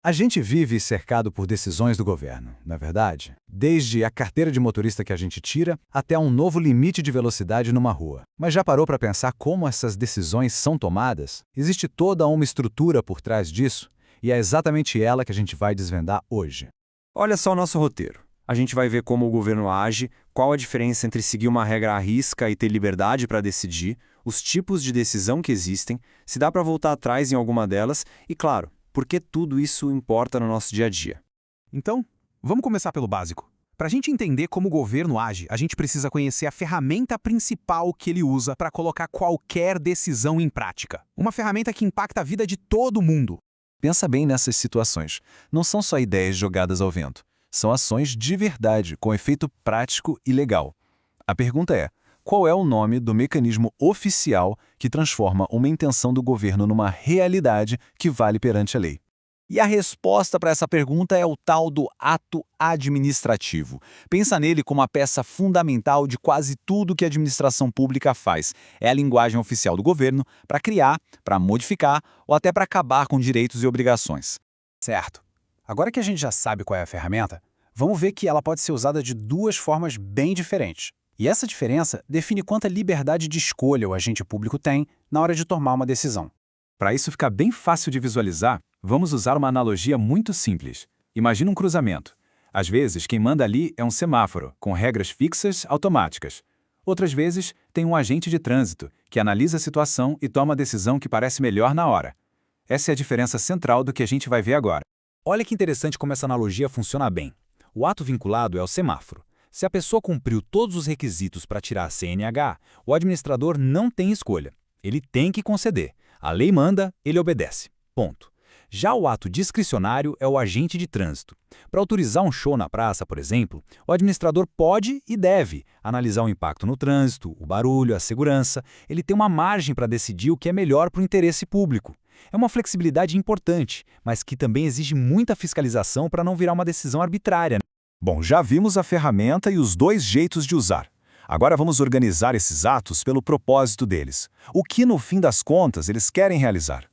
A gente vive cercado por decisões do governo, não é verdade? Desde a carteira de motorista que a gente tira até um novo limite de velocidade numa rua. Mas já parou para pensar como essas decisões são tomadas? Existe toda uma estrutura por trás disso e é exatamente ela que a gente vai desvendar hoje. Olha só o nosso roteiro. A gente vai ver como o governo age, qual a diferença entre seguir uma regra à risca e ter liberdade para decidir, os tipos de decisão que existem, se dá para voltar atrás em alguma delas e, claro, por que tudo isso importa no nosso dia a dia. Então, vamos começar pelo básico. Para a gente entender como o governo age, a gente precisa conhecer a ferramenta principal que ele usa para colocar qualquer decisão em prática. Uma ferramenta que impacta a vida de todo mundo. Pensa bem nessas situações. Não são só ideias jogadas ao vento. São ações de verdade, com efeito prático e legal. A pergunta é, qual é o nome do mecanismo oficial que transforma uma intenção do governo numa realidade que vale perante a lei? E a resposta para essa pergunta é o tal do ato administrativo. Pensa nele como a peça fundamental de quase tudo que a administração pública faz. É a linguagem oficial do governo para criar, para modificar ou até para acabar com direitos e obrigações. Certo. Agora que a gente já sabe qual é a ferramenta, vamos ver que ela pode ser usada de duas formas bem diferentes. E essa diferença define quanta liberdade de escolha o agente público tem na hora de tomar uma decisão. Para isso ficar bem fácil de visualizar, vamos usar uma analogia muito simples. Imagina um cruzamento. Às vezes, quem manda ali é um semáforo, com regras fixas automáticas. Outras vezes, tem um agente de trânsito, que analisa a situação e toma a decisão que parece melhor na hora. Essa é a diferença central do que a gente vai ver agora. Olha que interessante como essa analogia funciona bem. O ato vinculado é o semáforo. Se a pessoa cumpriu todos os requisitos para tirar a CNH, o administrador não tem escolha. Ele tem que conceder. A lei manda, ele obedece. Ponto. Já o ato discricionário é o agente de trânsito. Para autorizar um show na praça, por exemplo, o administrador pode e deve analisar o impacto no trânsito, o barulho, a segurança. Ele tem uma margem para decidir o que é melhor para o interesse público. É uma flexibilidade importante, mas que também exige muita fiscalização para não virar uma decisão arbitrária. Bom, já vimos a ferramenta e os dois jeitos de usar. Agora vamos organizar esses atos pelo propósito deles. O que, no fim das contas, eles querem realizar?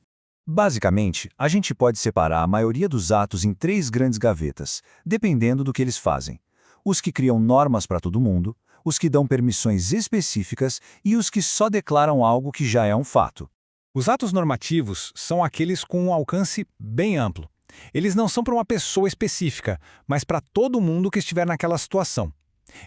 Basicamente, a gente pode separar a maioria dos atos em 3 grandes gavetas, dependendo do que eles fazem. Os que criam normas para todo mundo, os que dão permissões específicas e os que só declaram algo que já é um fato. Os atos normativos são aqueles com um alcance bem amplo. Eles não são para uma pessoa específica, mas para todo mundo que estiver naquela situação.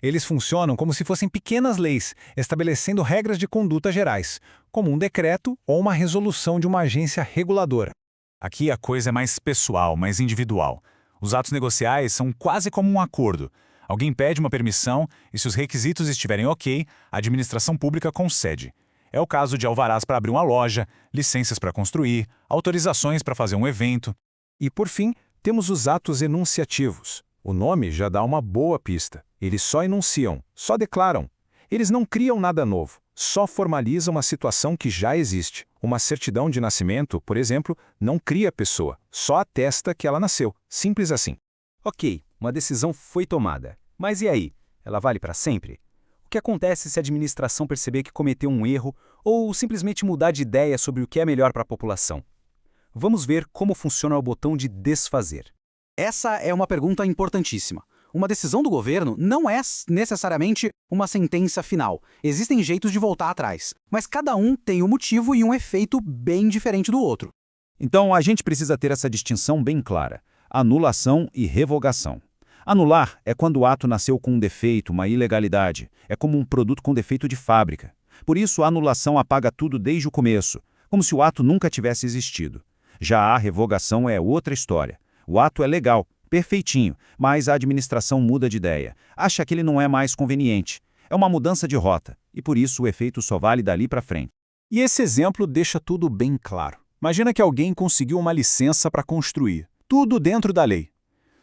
Eles funcionam como se fossem pequenas leis, estabelecendo regras de conduta gerais, como um decreto ou uma resolução de uma agência reguladora. Aqui a coisa é mais pessoal, mais individual. Os atos negociais são quase como um acordo. Alguém pede uma permissão e, se os requisitos estiverem ok, a administração pública concede. É o caso de alvarás para abrir uma loja, licenças para construir, autorizações para fazer um evento. E, por fim, temos os atos enunciativos. O nome já dá uma boa pista. Eles só enunciam, só declaram. Eles não criam nada novo, só formalizam uma situação que já existe. Uma certidão de nascimento, por exemplo, não cria a pessoa, só atesta que ela nasceu. Simples assim. Ok, uma decisão foi tomada. Mas e aí? Ela vale para sempre? O que acontece se a administração perceber que cometeu um erro ou simplesmente mudar de ideia sobre o que é melhor para a população? Vamos ver como funciona o botão de desfazer. Essa é uma pergunta importantíssima. Uma decisão do governo não é necessariamente uma sentença final. Existem jeitos de voltar atrás, mas cada um tem um motivo e um efeito bem diferente do outro. Então, a gente precisa ter essa distinção bem clara: anulação e revogação. Anular é quando o ato nasceu com um defeito, uma ilegalidade. É como um produto com defeito de fábrica. Por isso, a anulação apaga tudo desde o começo, como se o ato nunca tivesse existido. Já a revogação é outra história. O ato é legal, perfeitinho, mas a administração muda de ideia. Acha que ele não é mais conveniente. É uma mudança de rota, e por isso o efeito só vale dali para frente. E esse exemplo deixa tudo bem claro. Imagina que alguém conseguiu uma licença para construir, tudo dentro da lei.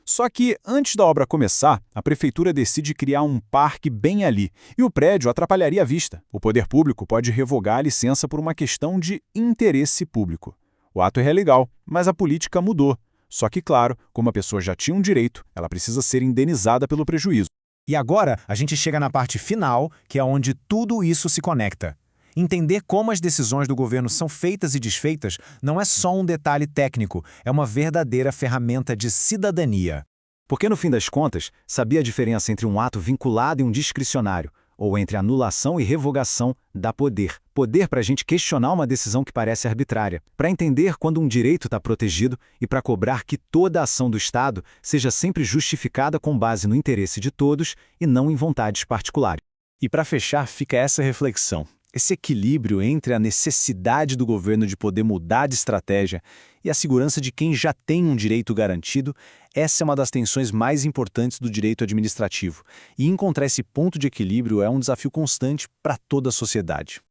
Só que, antes da obra começar, a prefeitura decide criar um parque bem ali, e o prédio atrapalharia a vista. O poder público pode revogar a licença por uma questão de interesse público. O ato é legal, mas a política mudou. Só que, claro, como a pessoa já tinha um direito, ela precisa ser indenizada pelo prejuízo. E agora a gente chega na parte final, que é onde tudo isso se conecta. Entender como as decisões do governo são feitas e desfeitas não é só um detalhe técnico, é uma verdadeira ferramenta de cidadania. Porque, no fim das contas, sabia a diferença entre um ato vinculado e um discricionário, ou entre anulação e revogação dá poder. Poder para a gente questionar uma decisão que parece arbitrária, para entender quando um direito está protegido e para cobrar que toda a ação do Estado seja sempre justificada com base no interesse de todos e não em vontades particulares. E para fechar, fica essa reflexão. Esse equilíbrio entre a necessidade do governo de poder mudar de estratégia e a segurança de quem já tem um direito garantido, essa é uma das tensões mais importantes do direito administrativo. E encontrar esse ponto de equilíbrio é um desafio constante para toda a sociedade.